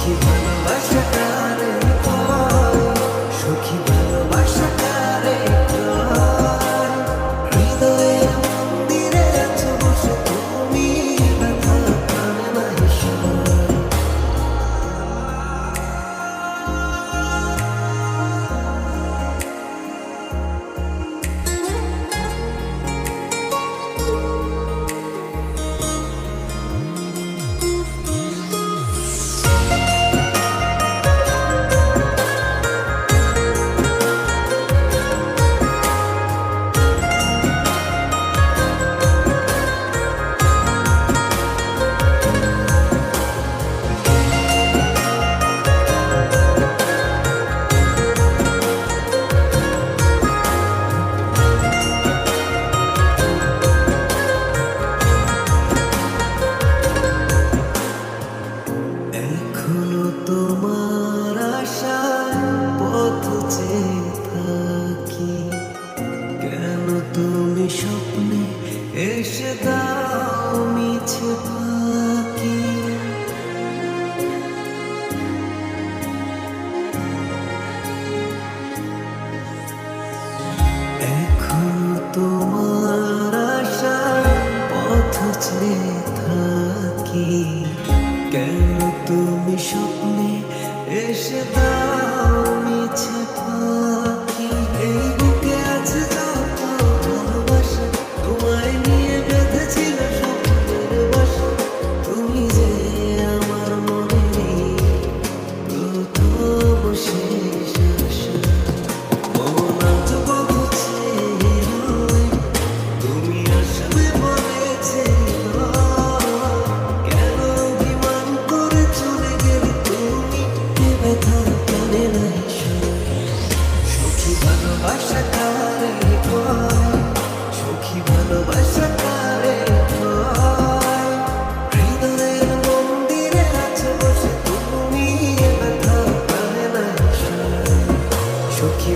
সখী ভালোবাসা কারে কয়, সখী ভালোবাসা কারে কয়, হৃদয়ের মন্দিরে আছো বসে তুমি, ব্যথা প্রাণে নাহি সয়। এখনো তোমার আশায় পথ চেয়ে থাকি, কেন তুমি স্বপ্নে এসে দাও মিছে ফাঁকি। এখনো তোমার আশায় পথ চেয়ে থাকি, কেন তুমি স্বপ্নে এসে দাও মিছে ফাঁকি। এই বুকে আছে যত ভালোবাসা, তোমায় নিয়ে বেঁধেছিল স্বপ্নের বাসা, তুমি যে আমার মনের প্রথম শেষ আশা। মন আজ বলছে রয়, তুমি আসবে বলেছিল, কেন অভিমান করে চলে গেলে তুমি, এ ব্যথা প্রাণে নাহি সয়। সখী ভালোবাসা কারে কয়, সখী ভালোবাসা কারে কয়, হৃদয়ের মন্দিরে আছো বসে তুমি, এ ব্যথা প্রাণে নাহি সয়। সখী